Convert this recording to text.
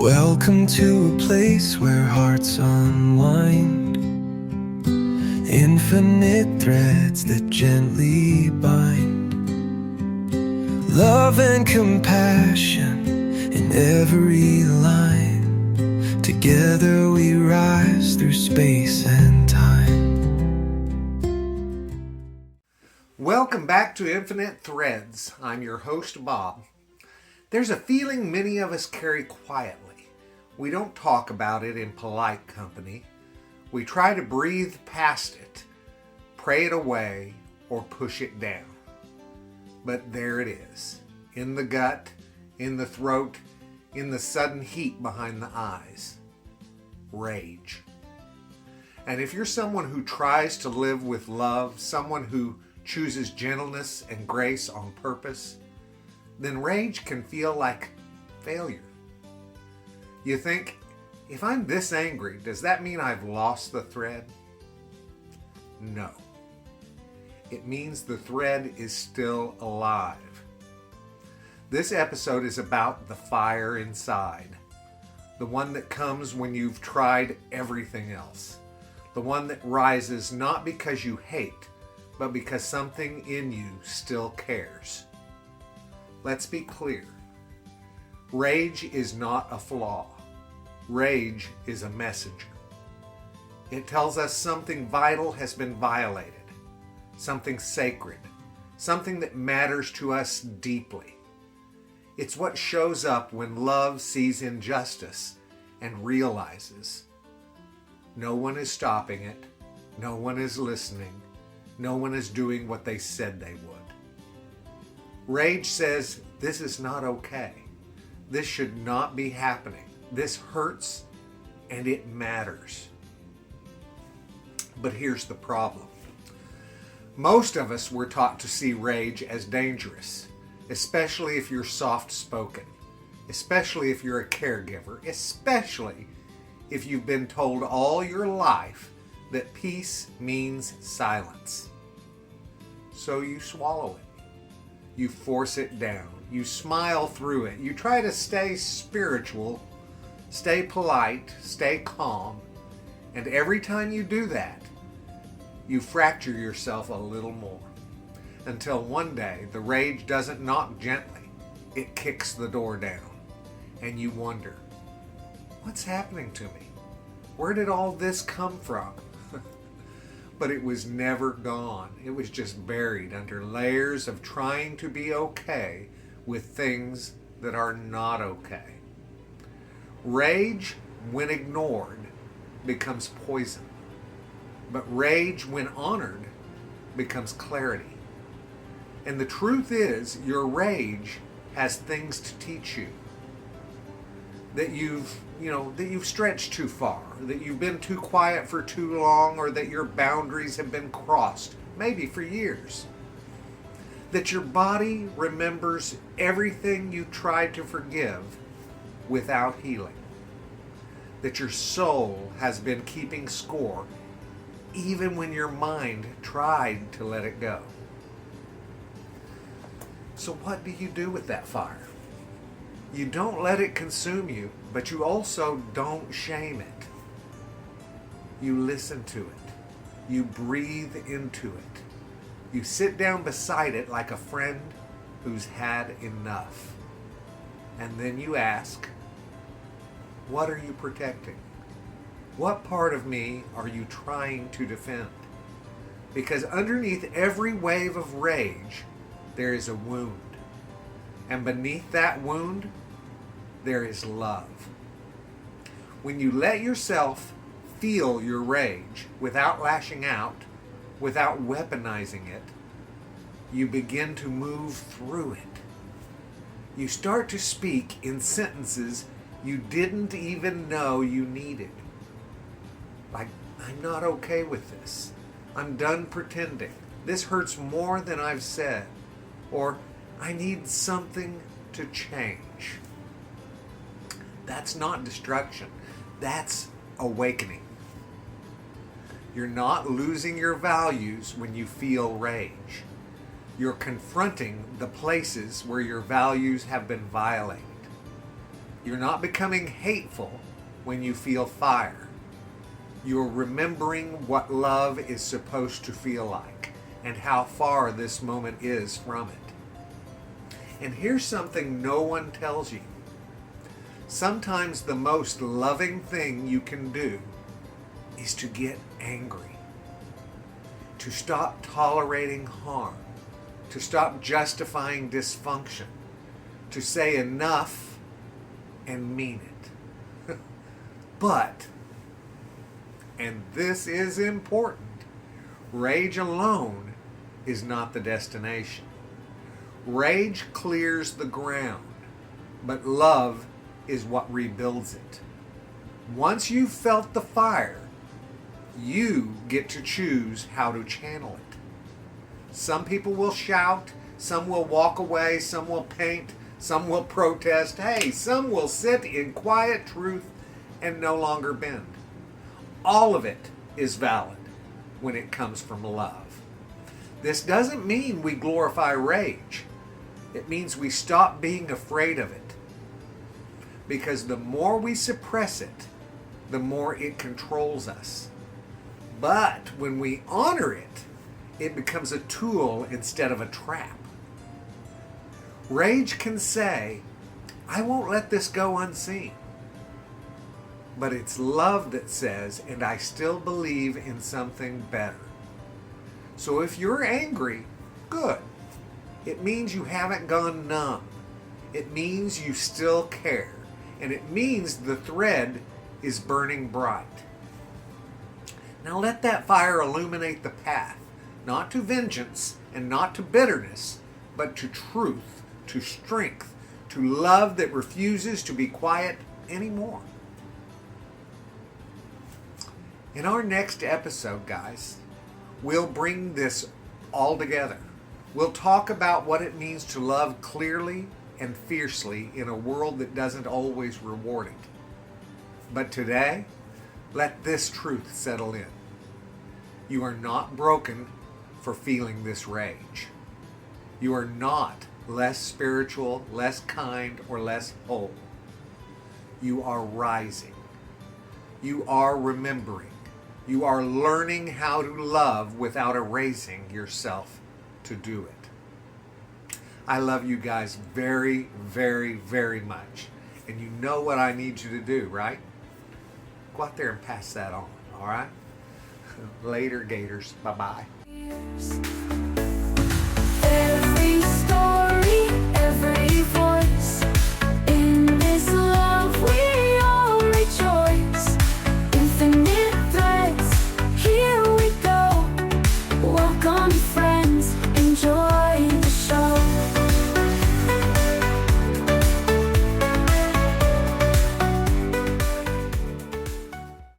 Welcome to a place where hearts unwind, infinite threads that gently bind, love and compassion in every line. Together we rise through space and time. Welcome back to Infinite Threads. I'm your host, Bob. There's a feeling many of us carry quietly. We don't talk about it in polite company. We try to breathe past it, pray it away, or push it down. But there it is, in the gut, in the throat, in the sudden heat behind the eyes. Rage. And if you're someone who tries to live with love, someone who chooses gentleness and grace on purpose, then rage can feel like failure. You think, if I'm this angry, does that mean I've lost the thread? No. It means the thread is still alive. This episode is about the fire inside. The one that comes when you've tried everything else. The one that rises not because you hate, but because something in you still cares. Let's be clear. Rage is not a flaw. Rage is a messenger. It tells us something vital has been violated, something sacred, something that matters to us deeply. It's what shows up when love sees injustice and realizes no one is stopping it, no one is listening, no one is doing what they said they would. Rage says, this is not okay. This should not be happening. This hurts and it matters. But here's the problem. Most of us were taught to see rage as dangerous, especially if you're soft-spoken, especially if you're a caregiver, especially if you've been told all your life that peace means silence. So you swallow it. You force it down. You smile through it. You try to stay spiritual, stay polite, stay calm. And every time you do that, you fracture yourself a little more. Until one day, the rage doesn't knock gently. It kicks the door down. And you wonder, what's happening to me? Where did all this come from? But it was never gone. It was just buried under layers of trying to be okay with things that are not okay. Rage, when ignored, becomes poison. But rage, when honored, becomes clarity. And the truth is, your rage has things to teach you. That you've stretched too far, that you've been too quiet for too long, or that your boundaries have been crossed, maybe for years. That your body remembers everything you tried to forgive without healing. That your soul has been keeping score, even when your mind tried to let it go. So what do you do with that fire? You don't let it consume you, but you also don't shame it. You listen to it. You breathe into it. You sit down beside it like a friend who's had enough. And then you ask, what are you protecting? What part of me are you trying to defend? Because underneath every wave of rage, there is a wound. And beneath that wound, there is love. When you let yourself feel your rage without lashing out, without weaponizing it, you begin to move through it. You start to speak in sentences you didn't even know you needed. Like, I'm not okay with this. I'm done pretending. This hurts more than I've said. Or, I need something to change. That's not destruction. That's awakening. You're not losing your values when you feel rage. You're confronting the places where your values have been violated. You're not becoming hateful when you feel fire. You're remembering what love is supposed to feel like and how far this moment is from it. And here's something no one tells you. Sometimes the most loving thing you can do is to get angry, to stop tolerating harm, to stop justifying dysfunction, to say enough and mean it. But, and this is important, rage alone is not the destination. Rage clears the ground, but love is what rebuilds it. Once you've felt the fire, you get to choose how to channel it. Some people will shout, some will walk away, some will paint, some will protest. Hey, some will sit in quiet truth and no longer bend. All of it is valid when it comes from love. This doesn't mean we glorify rage. It means we stop being afraid of it. Because the more we suppress it, the more it controls us. But when we honor it, it becomes a tool instead of a trap. Rage can say, I won't let this go unseen. But it's love that says, and I still believe in something better. So if you're angry, good. It means you haven't gone numb. It means you still care. And it means the thread is burning bright. Now let that fire illuminate the path, not to vengeance and not to bitterness, but to truth, to strength, to love that refuses to be quiet anymore. In our next episode, guys, we'll bring this all together. We'll talk about what it means to love clearly and fiercely in a world that doesn't always reward it. But today, let this truth settle in. You are not broken for feeling this rage. You are not less spiritual, less kind, or less whole. You are rising. You are remembering. You are learning how to love without erasing yourself to do it. I love you guys very, very, very much. And you know what I need you to do, right? Go out there and pass that on, all right? Later, Gators. Bye-bye.